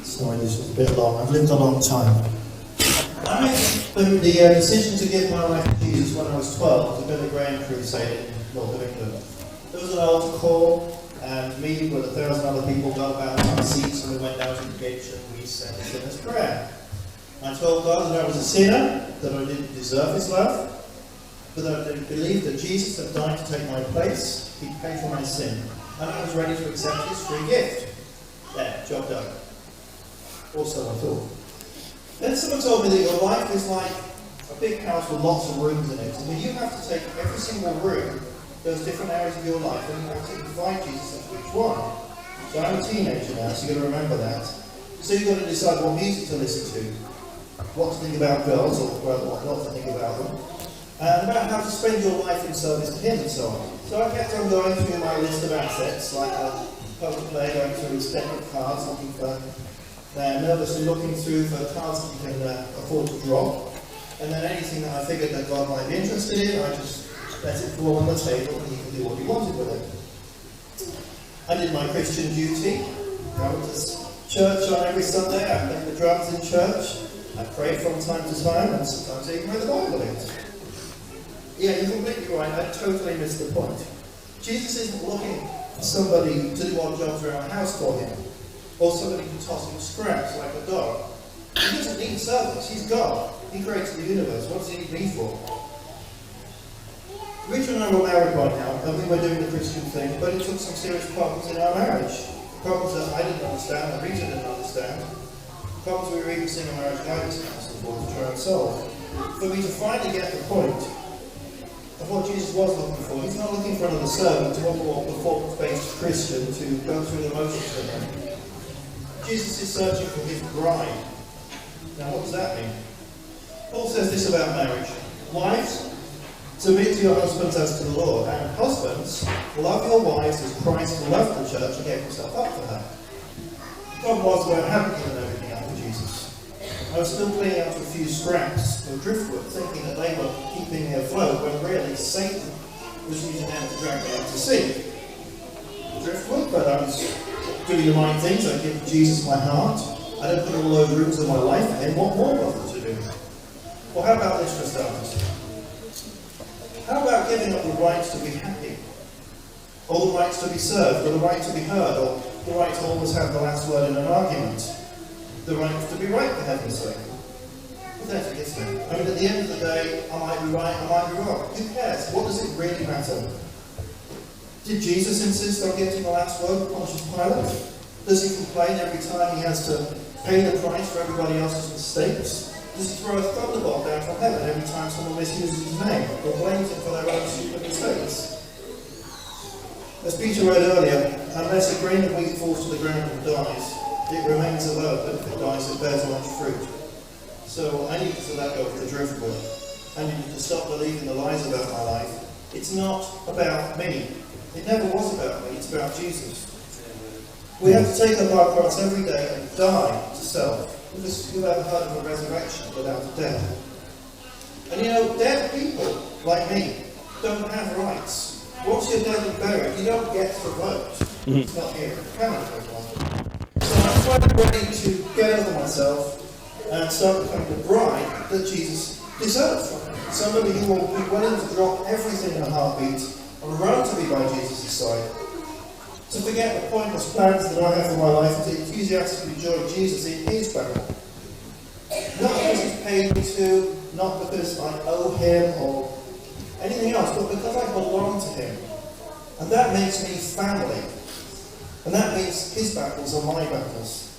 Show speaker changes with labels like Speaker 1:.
Speaker 1: Sorry, this was a bit long. I've lived a long time. I made the decision to give my life to Jesus when I was 12 to Billy Graham crusade in North of England. There was an altar call, and me with 1,000 other people got about on seats, and we went down to the ditch and we said a sinner's prayer. I told God that I was a sinner, that I didn't deserve His love, but that I didn't believe that Jesus had died to take my place. He paid for my sin, and I was ready to accept His free gift. There, job done. Also, I thought. Then someone told me that your life is like a big house with lots of rooms in it, and when you have to take every single room, those different areas of your life, and you have to invite Jesus into each one. So I'm a teenager now, so you've got to remember that. So you've got to decide what music to listen to, what to think about girls, or what not to think about them, and about how to spend your life in service to Him and so on. So I kept on going through my list of assets, like a poker player going through his deck of cards, looking for, nervously looking through for cards that you can afford to drop, and then anything that I figured that God might be interested in, I just let it fall on the table and He can do what He wanted with it. I did my Christian duty. I went to church on every Sunday, I played the drums in church, I prayed from time to time, and sometimes I even read the Bible in it. Yeah, you're completely right, I totally missed the point. Jesus isn't looking for somebody to do odd jobs around the house for Him, or somebody to toss Him scraps like a dog. He doesn't need servants, He's God. He created the universe, what does He need me for? Richard and I were married by now, and we were doing the Christian thing, but it took some serious problems in our marriage. Problems that I didn't understand, that Rita didn't understand. Problems we were even seeing a marriage guidance counsellor for to try and solve. For me to finally get the point of what Jesus was looking for. He's not looking for another servant or performance-based Christian to go through the motions with him. Jesus is searching for His bride. Now, what does that mean? Paul says this about marriage. Wives, submit to your husbands as to the Lord, and husbands, love your wives as Christ loved the church and gave Himself up for her. God was where I hadn't given everything up for Jesus. I was still cleaning out a few scraps of driftwood, thinking that they were keeping me afloat, when really Satan was using them to drag me out to sea. Driftwood, but I was doing the right things. I give Jesus my heart. I don't put all those rooms of my life in. What more was there to do? Well, how about this for starters? How about giving up the right to be happy? Or the right to be served, or the right to be heard, or the right to always have the last word in an argument? The right to be right, for heaven's sake. Pathetic, isn't it? I mean, at the end of the day, I might be right, I might be wrong. Who cares? What does it really matter? Did Jesus insist on getting the last word, Pontius Pilate? Does He complain every time He has to pay the price for everybody else's mistakes? Does He throw a thunderbolt down from heaven every time someone misuses His name, or blames Him for their own stupid mistakes? As Peter read earlier, unless a grain of wheat falls to the ground and dies, it remains alone, but if it dies, it bears much fruit. So I needed to let go of the driftwood. I needed to stop believing the lies about my life. It's not about me. It never was about me. It's about Jesus. We have to take up our cross every day and die to self, because you've ever heard of a resurrection without a death. And you know, dead people, like me, don't have rights. Once you're dead and buried, you don't get to vote. It's not here in Canada, for example. So I'm finally ready to get over myself and start becoming the bride that Jesus deserves from me. Somebody who will be willing to drop everything in a heartbeat and run to be by Jesus' side. To forget the pointless plans that I have for my life and to enthusiastically join Jesus in His battle. Not because He's paid me to, not because I owe Him or anything else, but because I belong to Him. And that makes me family. And that means His battles are my battles.